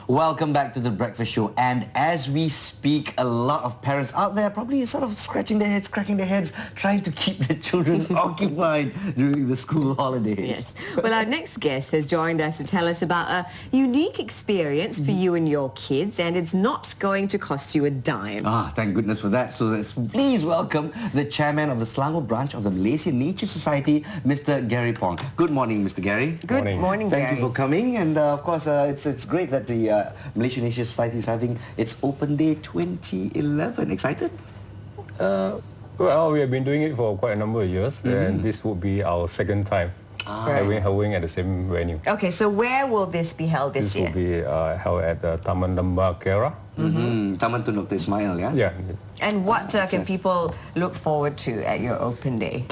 Welcome back to the Breakfast Show. And as we speak, a lot of parents out there probably sort of scratching their heads, cracking their heads, trying to keep their children occupied during the school holidays. Yes. Well, our next guest has joined us to tell us about a unique experience for you and your kids, and it's not going to cost you a dime. Ah, thank goodness for that. So let's please welcome the chairman of the Selangor branch of the Malaysian Nature Society, Mr. Gary Phong. Good morning, Mr. Gary. Good morning, Gary. Thank you for coming, and of course, it's great that the Malaysian Nature Society is having its Open Day 2011. Excited? Well, we have been doing it for quite a number of years, and this will be our second time having at the same venue. Okay, so where will this be held this year? This will be held at Taman Lembah Kera. Taman Tun Dr. Ismail, yeah? Yeah. And what can people look forward to at your Open Day?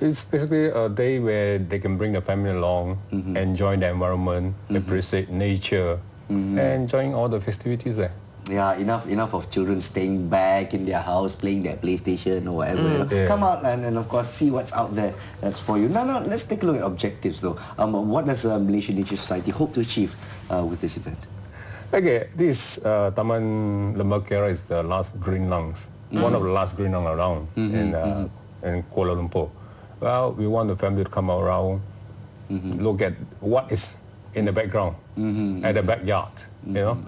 It's basically a day where they can bring the family along, enjoy the environment, appreciate nature, and enjoying all the festivities there. Yeah, enough of children staying back in their house, playing their PlayStation or whatever. You know. Yeah. Come out and of course see what's out there that's for you. Now, let's take a look at objectives though. What does Malaysian Nature Society hope to achieve with this event? Okay, this Taman Lembah Kera is the last green lungs, one of the last green lungs around in Kuala Lumpur. Well, we want the family to come around, look at what is in the background, at the backyard. You know,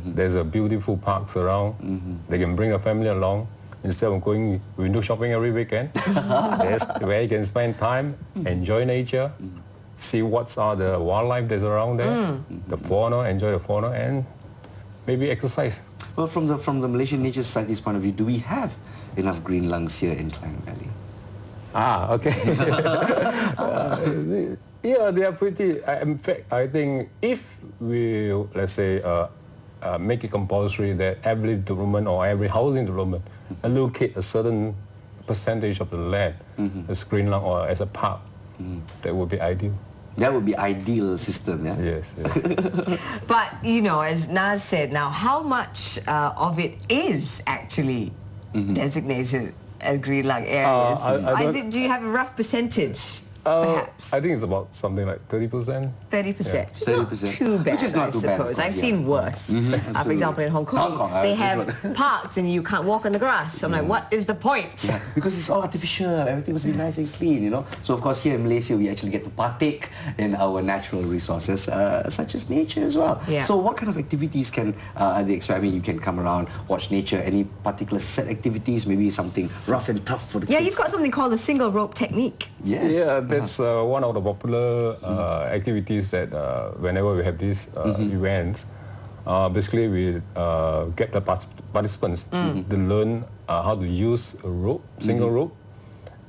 there's a beautiful parks around. They can bring a family along instead of going window shopping every weekend. That's where you can spend time, enjoy nature, see what's all the wildlife that's around there, the fauna, enjoy the fauna, and maybe exercise. Well, from the Malaysian Nature Society's point of view, do we have enough green lungs here in Klang Valley? Ah, okay. Yeah, they are pretty. In fact, I think if we, let's say, make it compulsory that every development or every housing development allocate a certain percentage of the land as green lung or as a park, that would be ideal. That would be ideal system, yeah? Yes. But, you know, as Naz said, now how much of it is actually designated as green lung areas? Do you have a rough percentage, perhaps? I think it's about something like 30%. 30%. Yeah. It's not 30%. too bad, Which is not I too bad, suppose. of course, I've seen worse. For example, in Hong Kong, they have parks and you can't walk on the grass. So I'm like, what is the point? Yeah, because it's all artificial, everything must be nice and clean, you know. So of course here in Malaysia we actually get to partake in our natural resources, such as nature as well. Yeah. So what kind of activities can they expect? I mean, you can come around, watch nature, any particular set activities, maybe something rough and tough for the Yeah, kids? you've got something called the single rope technique. Yes. Yeah, that's one of the popular activities that whenever we have these events, basically we get the participants to learn how to use a rope, single rope,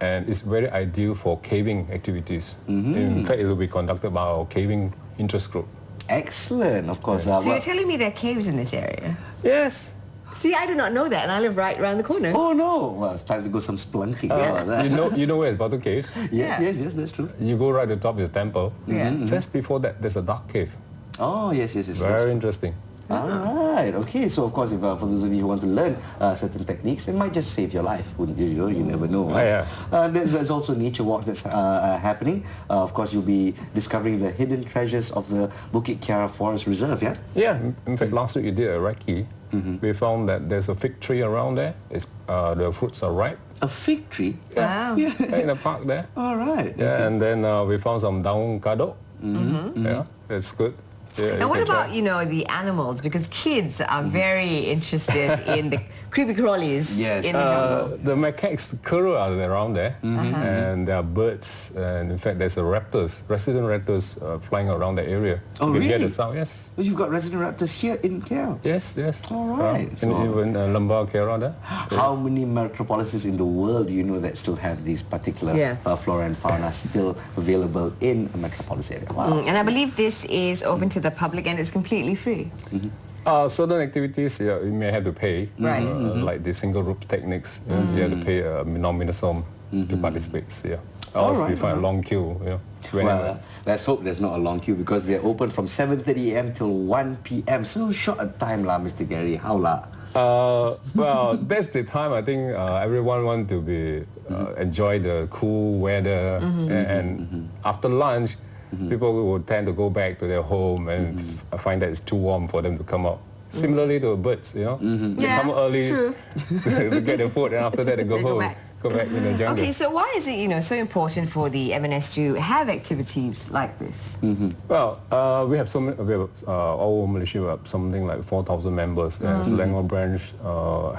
and it's very ideal for caving activities. In fact, it will be conducted by our caving interest group. Excellent, of course. So you're telling me there are caves in this area? Yes. See, I do not know that, and I live right around the corner. Oh no! Well, time to go some splunking. How about that? You know where is Batu Caves? Yes, that's true. You go right to the top of the temple. Yeah. Just before that, there's a dark cave. Oh yes. That's Very interesting. All right. Okay. So of course, if for those of you who want to learn certain techniques, it might just save your life. Wouldn't you? You never know. Right? There's also nature walks that's happening. Of course, you'll be discovering the hidden treasures of the Bukit Kiara Forest Reserve. Yeah. Yeah. In fact, last week we did a recce. We found that there's a fig tree around there. The fruits are ripe. A fig tree. Wow. Yeah. In the park there. All right. Yeah. And then we found some daun kadok. Yeah. That's good. Yeah, And what about, you know, the animals? Because kids are very interested in the creepy crawlies Yes. in the jungle. The macaques, the kura are around there, and there are birds, and in fact there's resident raptors flying around the area. Oh, you can really? get the sound, yes. Well, you've got resident raptors here in KL. Yes. All right. And even Lembah Kera there. How many metropolises in the world do you know that still have these particular flora and fauna still available in a metropolis area? Wow. And I believe this is open to the public and it's completely free. Certain activities you may have to pay, Right. like the single rope techniques. You have to pay a nominal sum to participate. Yeah. Else we find a long queue. Well, let's hope there's not a long queue because they're open from 7:30 a.m. till 1 p.m. So short a time lah, Mr. Gary. How lah? Well, that's the time I think everyone wants to be enjoy the cool weather, and after lunch people will tend to go back to their home and find that it's too warm for them to come out. Similarly to birds, you know, they come early to get their food, and after that they go home. Go back in the jungle. Okay, so why is it, so important for the MNS to have activities like this? Well, we have all Malaysia, we have something like 4,000 members, and Selangor branch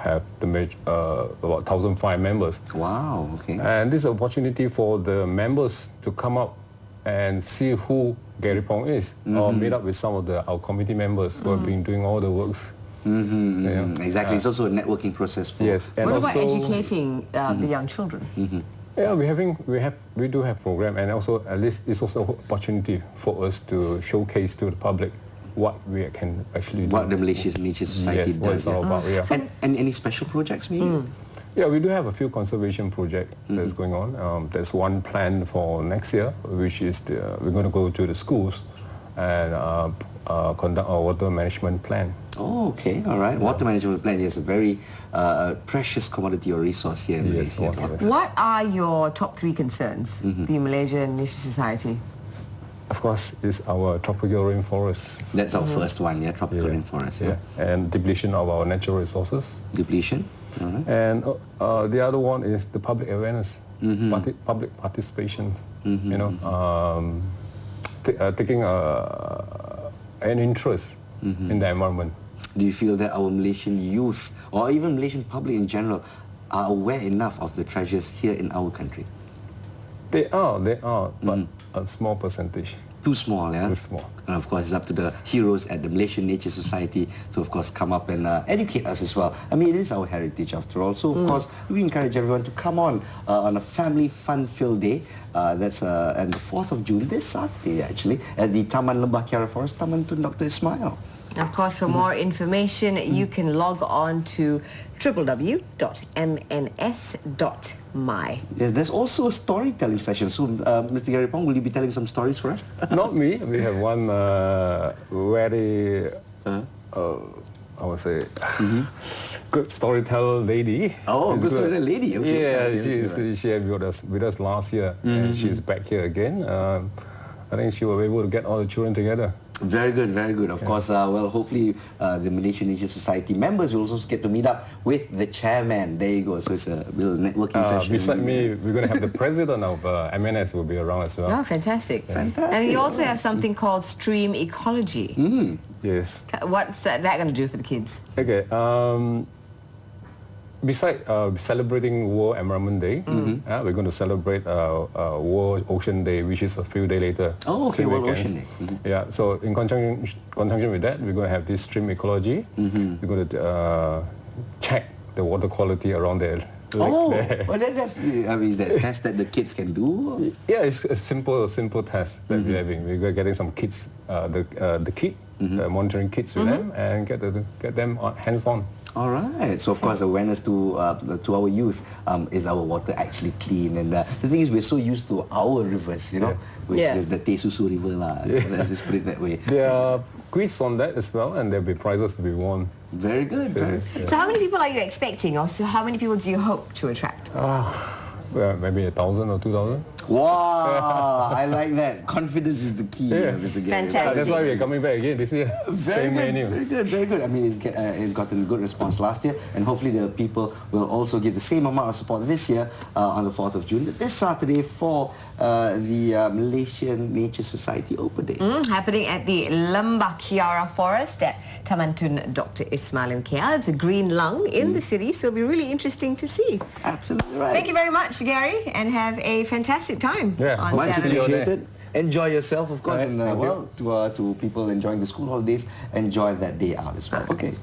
have about 1,005 members. Wow, okay. And this is an opportunity for the members to come up and see who Gary Phong is, or meet up with some of our committee members who have been doing all the works. Exactly, it's also a networking process for... Yes. And what about educating the young children? Yeah, we do have program, and also at least it's also an opportunity for us to showcase to the public what we can actually do. What the Malaysian Nature Society does. What it's all about, And any special projects maybe? Yeah, we do have a few conservation projects that's going on. There's one plan for next year, which is we're going to go to the schools and conduct our water management plan. Oh, okay, all right. Water management plan is a very precious commodity or resource here in Malaysia. What are your top 3 concerns, the Malaysian Nature Society? Of course, it's our tropical rainforest. That's our first one, tropical rainforest. And depletion of our natural resources. Depletion. And the other one is the public awareness, public participation. Taking an interest in the environment. Do you feel that our Malaysian youth, or even Malaysian public in general, are aware enough of the treasures here in our country? They are, but a small percentage. Too small, yeah? Too small. And of course, it's up to the heroes at the Malaysian Nature Society to, of course, come up and educate us as well. I mean, it is our heritage after all. So, of course, we encourage everyone to come on a family fun-filled day. That's on the 4th of June, this Saturday, actually, at the Taman Lembah Kiara Forest, Taman Tun Dr. Ismail. Of course, for more information, you can log on to www.mns.my. Yeah, there's also a storytelling session. So, Mr. Gary Phong, will you be telling some stories for us? Not me. We have one very, I would say, good storyteller lady. Oh, good storyteller lady. Okay. Yeah, she had with us last year, and she's back here again. I think she will be able to get all the children together. Very good, very good. Of course, well, hopefully the Malaysian Nature Society members will also get to meet up with the chairman. There you go. So it's a little networking session. Beside me, we're going to have the president of MNS will be around as well. Oh, fantastic. Fantastic. And you also have something called stream ecology. Yes. What's that going to do for the kids? Okay. Besides celebrating World Environment Day, we're going to celebrate World Ocean Day, which is a few days later. Oh, okay, World Ocean Day. Yeah, so in conjunction with that, we're going to have this stream ecology. We're going to check the water quality around the lake there. Well, that's, is that a test that the kids can do? Yeah, it's a simple test that we're having. We're getting some kids, the kit, monitoring kits with them, and get them hands-on. All right. So, of course, awareness to our youth, is our water actually clean? And the thing is, we're so used to our rivers, which is the Teh Susu River. Let's just put it that way. There are quiz on that as well, and there'll be prizes to be won. Very good. So how many people are you expecting, or so how many people do you hope to attract? Well, maybe 1,000 or 2,000. Wow, I like that. Confidence is the key, Mr. Gary. Fantastic. That's why we're coming back again this year. Same menu. Very good, very good. I mean, it's gotten a good response last year, and hopefully the people will also give the same amount of support this year on the 4th of June, this Saturday, for the Malaysian Nature Society Open Day. Happening at the Lembah Kiara Forest at Taman Tun Dr. Ismail in KL. It's a green lung in the city, so it'll be really interesting to see. Absolutely right. Thank you very much, Gary, and have a fantastic time on much Saturday. appreciated. Enjoy yourself, of course, and well, to people enjoying the school holidays, enjoy that day out as well. Okay.